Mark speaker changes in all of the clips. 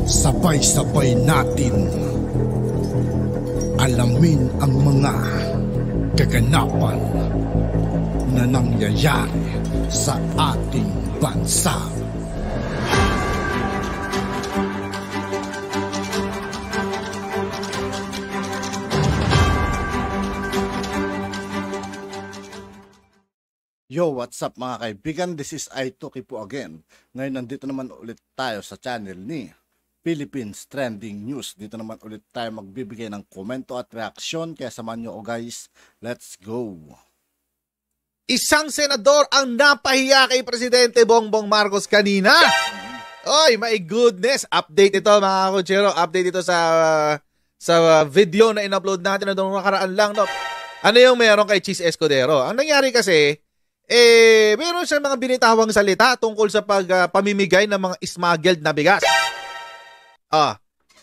Speaker 1: Sabay-sabay natin alamin ang mga kaganapan na nangyayari sa ating bansa.
Speaker 2: Yo, what's up mga kaibigan? This is Aitoki po again. Ngayon nandito naman ulit tayo sa channel ni Philippines Trending News. Dito naman ulit tayo magbibigay ng komento at reaksyon. Kaya samahan nyo guys, let's go!
Speaker 3: Isang senador ang napahiya kay Presidente Bongbong Marcos kanina. Oy, my goodness. Update ito mga kutsero. Update ito sa video na in-upload natin na doon nakaraan lang. No? Ano yung meron kay Cheese Escudero? Ang nangyari kasi, meron siya mga binitawang salita tungkol sa pamimigay ng mga smuggled na bigas.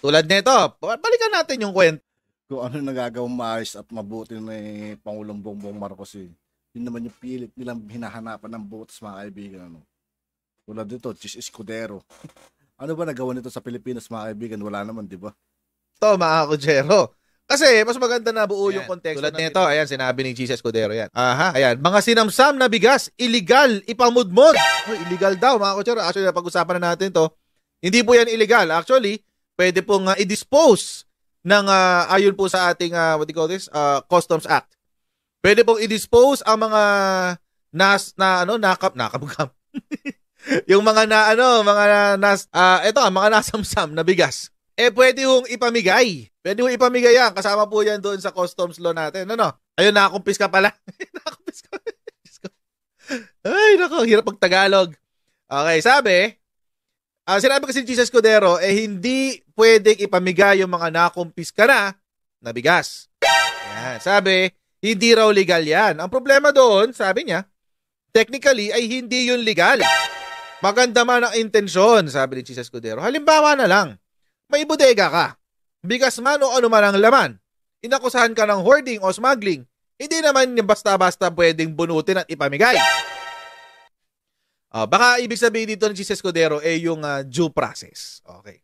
Speaker 3: Tulad nito, balikan natin yung kwento.
Speaker 2: Kung ano nagagawang maayos at mabuti ni Pangulong Bongbong Marcos yun naman yung pilit nilang hinahanapan ng botas mga kaibigan. Tulad dito, Cheese Escudero. Ano ba nagawa nito sa Pilipinas mga kaibigan? Wala naman, di ba?
Speaker 3: Ito mga kutsero. Kasi mas maganda na buo yung konteksto. Tulad nito, ayan, sinabi ni Cheese Escudero yan. Ayan, mga sinamsam na bigas, illegal, ipamudmod. Illegal daw mga kutsero. Actually, pag-usapan na natin to. Hindi po yan illegal. Actually, pwede pong i-dispose ng, ayon po sa ating, Customs Act. Pwede pong i-dispose ang mga nakabugam. Yung mga mga nasamsam na bigas. Pwede hong ipamigay. Pwede hong ipamigay yan. Kasama po yan doon sa customs law natin. Ayun, nakakumpis ka pala. Nakakumpis ka. Ay, nako, hirap pag Tagalog. Okay, sinabi kasi Cheese Escudero, hindi pwedeng ipamigay yung mga nakumpis ka na bigas. Yan, sabi, hindi raw legal yan. Ang problema doon, sabi niya, technically ay hindi yun legal. Maganda man ang intensyon, sabi ni Cheese Escudero. Halimbawa na lang, may bodega ka. Bigas man o ano man ang laman. Inakusahan ka ng hoarding o smuggling. Hindi naman basta-basta pwedeng bunutin at ipamigay. Baka ibig sabihin dito ng Cheese Escudero yung due process. Okay.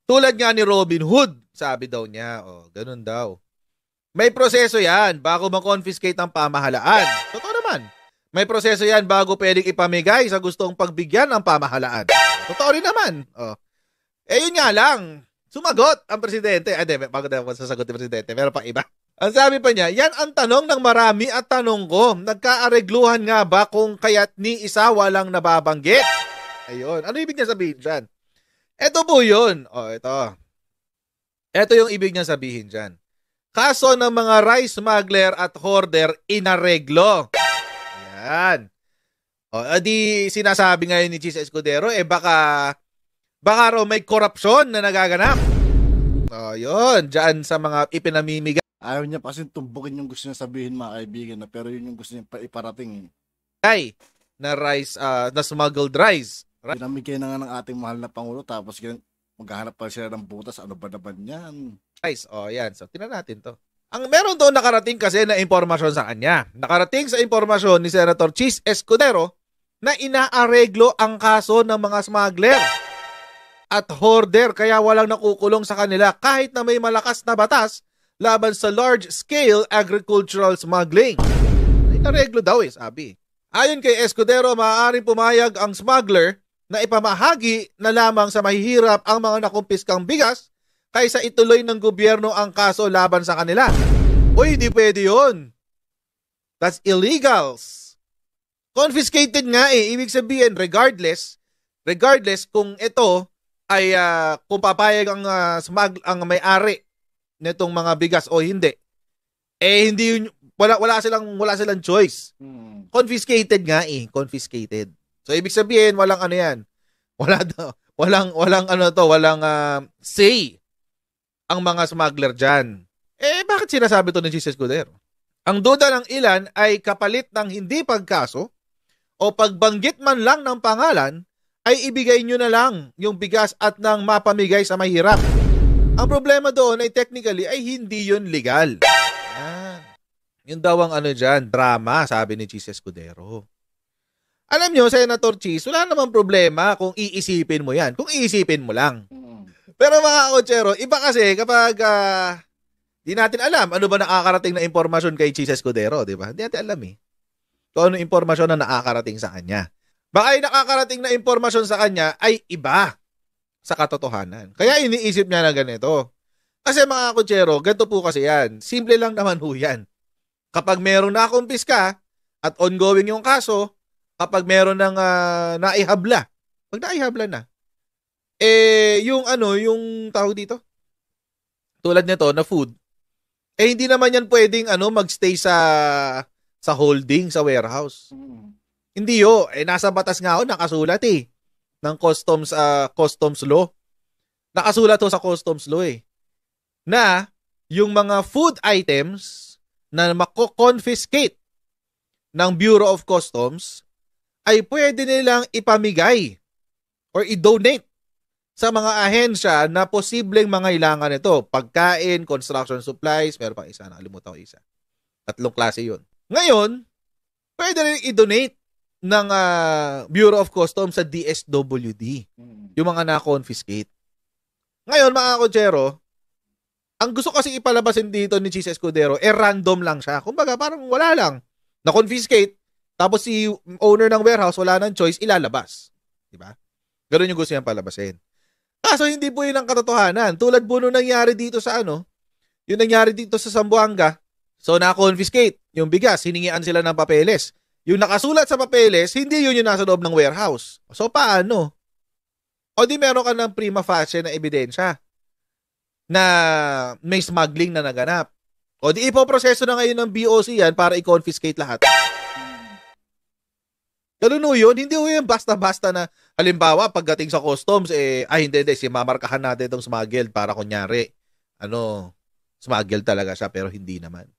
Speaker 3: Tulad nga ni Robin Hood, sabi daw niya. Ganun daw. May proseso yan bago ma-confiscate ang pamahalaan. Totoo naman. May proseso yan bago pwedeng ipamigay sa gustong pagbigyan ng pamahalaan. Totoo rin naman. Yun nga lang. Sumagot ang presidente. Bago tayo sasagot ng presidente. Meron pang iba. Ang sabi pa niya, yan ang tanong ng marami at tanong ko. Nagkaaregluhan nga ba kung kaya't ni isa walang nababanggit? Ayun. Ano ibig niya sabihin dyan? Ito po yun. Ito. Ito yung ibig niya sabihin dyan. Kaso ng mga rice smuggler at hoarder inareglo. Yan. Di sinasabi ngayon ni Cheese Escudero, baka raw may korupsyon na nagaganap. Yun. Diyan sa mga ipinamimigay.
Speaker 2: Ayaw niya kasi tumbukin yung gusto niya sabihin mga kaibigan pero yun yung gusto niya iparating.
Speaker 3: Na rice, na smuggled rice.
Speaker 2: Pinamigay na nga ng ating mahal na Pangulo tapos maghahanap pa sila ng butas. Ano ba naman yan?
Speaker 3: Rice, yan. So, tingnan natin to. Ang meron doon nakarating kasi na impormasyon sa kanya. Nakarating sa impormasyon ni Senator Cheese Escudero na inaareglo ang kaso ng mga smuggler at hoarder kaya walang nakukulong sa kanila kahit na may malakas na batas laban sa large-scale agricultural smuggling. Inareglo daw sabi. Ayon kay Escudero, maaaring pumayag ang smuggler na ipamahagi na lamang sa mahihirap ang mga nakumpiskang bigas kaysa ituloy ng gobyerno ang kaso laban sa kanila. Hindi pwede yun. That's illegals. Confiscated nga Ibig sabihin, regardless kung ito ay kung papayag ang may-ari nitong mga bigas o hindi. Hindi yun, wala silang choice. Confiscated nga confiscated. So ibig sabihin walang ano yan. Walang say ang mga smuggler dyan. Bakit sinasabi to ni Cheese Escudero? Ang duda ng ilan ay kapalit ng hindi pagkaso o pagbanggit man lang ng pangalan ay ibigay nyo na lang yung bigas at nang mapamigay sa mahirap. Ang problema doon ay technically ay hindi yun legal. Yun daw ang dyan, drama, sabi ni Cheese Escudero. Alam nyo, Senator Cheese, wala namang problema kung iisipin mo yan. Kung iisipin mo lang. Pero mga kotsero, iba kasi kapag di natin alam ano ba nakakarating na impormasyon kay Cheese Escudero, di ba? Hindi natin alam eh. Kung ano impormasyon na nakakarating sa kanya. Baka yung nakakarating na impormasyon sa kanya ay iba sa katotohanan. Kaya iniisip niya na ganito. Kasi mga kotsero, ganito po kasi yan. Simple lang naman ho yan. Kapag meron na kumpiska at ongoing yung kaso, kapag meron ng naihabla, pag naihabla na, yung yung tawag dito, tulad nito na food, hindi naman yan pwedeng magstay sa holding, sa warehouse. Hindi nasa batas nga nakasulat ng customs law. Nakasulat sa customs law na yung mga food items na mako-confiscate ng Bureau of Customs ay pwede nilang ipamigay or i-donate sa mga ahensya na posibleng mangailangan ito. Pagkain, construction supplies, meron pang isa, nakalimutan ko isa. 3 klase yun. Ngayon, pwede rin i-donate ng Bureau of Customs sa DSWD. Yung mga na-confiscate. Ngayon, mga kotsero, ang gusto kasi ipalabasin dito ni Cheese Escudero, random lang siya. Kumbaga, parang wala lang. Na-confiscate, tapos si owner ng warehouse, wala nang choice, ilalabas. Diba? Ganun yung gusto niyang palabasin. Kaso hindi po yun ang katotohanan. Tulad po nung nangyari dito sa yung nangyari dito sa Zamboanga. So, na-confiscate yung bigas, hiningian sila ng papeles. Yung nakasulat sa papeles, hindi yun yung nasa loob ng warehouse. So, paano? O di meron ka ng prima facie na ebidensya na may smuggling na naganap. O di ipoproseso na ngayon ng BOC yan para i-confiscate lahat. Ganun yun, hindi yun basta-basta na halimbawa pagdating sa customs, hindi, mamarkahan natin itong smuggled para kunyari, smuggled talaga siya pero hindi naman.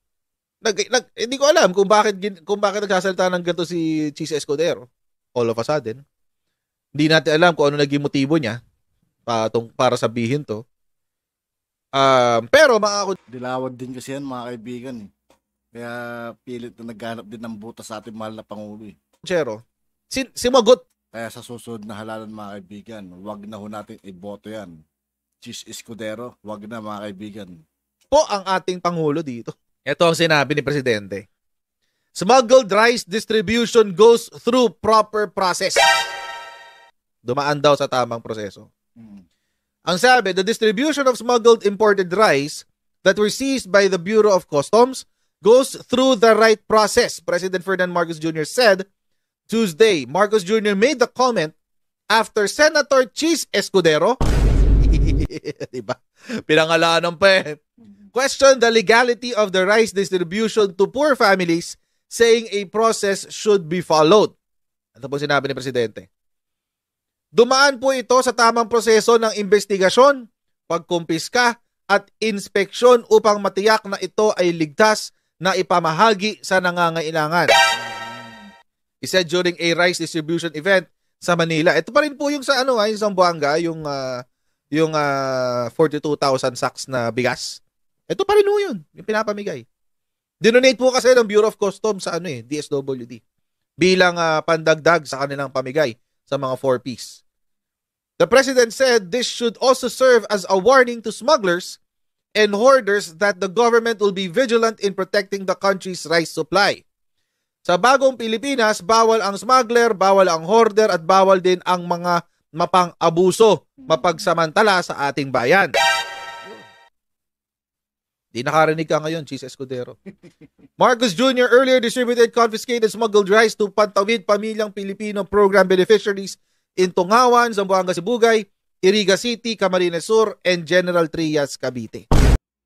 Speaker 3: Hindi ko alam kung bakit nagsasalita ng ganito si Cheese Escudero. All of a sudden. Hindi natin alam kung ano naging motibo niya para sabihin to. Pero
Speaker 2: dilawad din kasi yan mga kaibigan Kaya pilit na naghanap din ng butas sa ating mahal na Pangulo
Speaker 3: Chero, simagot.
Speaker 2: Kaya sa susunod na halalan mga kaibigan, wag na ho natin iboto yan. Cheese Escudero, wag na mga kaibigan.
Speaker 3: Po ang ating Pangulo dito. Ito ang sinabi ni Presidente. Smuggled rice distribution goes through proper process. Dumaan daw sa tamang proseso. Ang sabi, the distribution of smuggled imported rice that were seized by the Bureau of Customs goes through the right process, President Ferdinand Marcos Jr. said Tuesday. Marcos Jr. made the comment after Senator Cheese Escudero diba? Pinangalanan pa questioned the legality of the rice distribution to poor families, saying a process should be followed. Ano po sinabi ni Presidente? Dumaan po ito sa tamang proseso ng investigasyon, pagkumpiska at inspeksyon upang matiyak na ito ay ligtas na ipamahagi sa nangangailangan. He said during a rice distribution event sa Manila. Ito pa rin po yung sa yung Zamboanga, yung 42,000 sacks na bigas. Ito pa rin yun, yung pinapamigay. Dinonate po kasi ng Bureau of Customs sa DSWD bilang pandagdag sa kanilang pamigay sa mga 4Ps. The President said this should also serve as a warning to smugglers and hoarders that the government will be vigilant in protecting the country's rice supply. Sa bagong Pilipinas, bawal ang smuggler, bawal ang hoarder at bawal din ang mga mapang-abuso, mapagsamantala sa ating bayan. Di nakarinig ka ngayon, Cheese Escudero. Marcos Jr. earlier distributed confiscated smuggled rice to Pantawid Pamilyang Pilipino Program beneficiaries in Tungawan, Zamboanga, Sibugay, Iriga City, Camarines Sur, and General Trias, Cavite.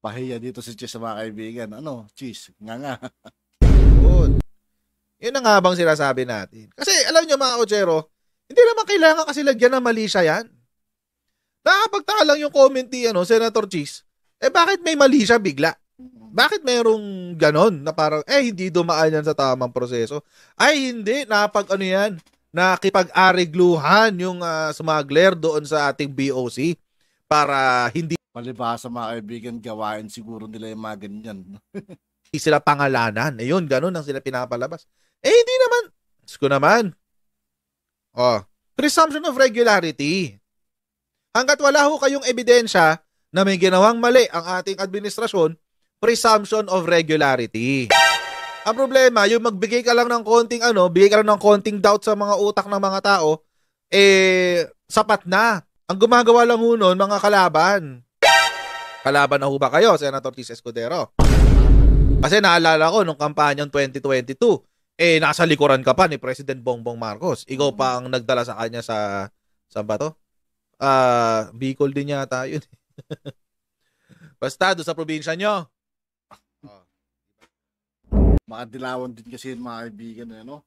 Speaker 2: Pahiya dito si Cheese sa mga kaibigan. Cheese? Nga.
Speaker 3: Yun ang nga bang sinasabi natin. Kasi alam nyo mga kotsero, hindi naman kailangan kasi lagyan ng mali siya yan. Nakapagtaka lang yung comment ni Senator Cheese. Bakit may mali siya bigla? Bakit mayroong ganon na parang, hindi dumaan yan sa tamang proseso? Ay, hindi. Nakipag-arigluhan yung smuggler doon sa ating BOC para hindi
Speaker 2: palibhasa mga kaibigan, gawain siguro nila yung mga ganyan.
Speaker 3: sila pangalanan. Ayun, ganon ang sila pinapalabas. Hindi naman. Diyos ko naman. Oh, presumption of regularity. Hanggat wala ho kayong ebidensya na may ginawang mali ang ating administrasyon, presumption of regularity. Ang problema, yung magbigay ka lang ng konting bigay ka lang ng konting doubt sa mga utak ng mga tao, sapat na. Ang gumagawa lang ho nun, mga kalaban. Kalaban na ho ba kayo, Senator Chis Escudero? Kasi naalala ko, nung kampanyang 2022, nasa likuran ka pa ni President Bongbong Marcos. Ikaw pa ang nagdala sa kanya sa, saan ba to? Bicol din yata yun. Basta, doon sa probinsya nyo.
Speaker 2: Makadilawan din kasi yun, mga kaibigan, ano?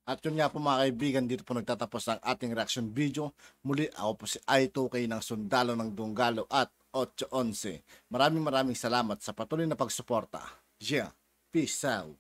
Speaker 2: At yun nga po mga kaibigan, dito po nagtatapos ang ating reaction video. Muli, ako po si I2K ng Sundalo ng Dunggalo at 811. Maraming salamat sa patuloy na pagsuporta. Yeah, peace out.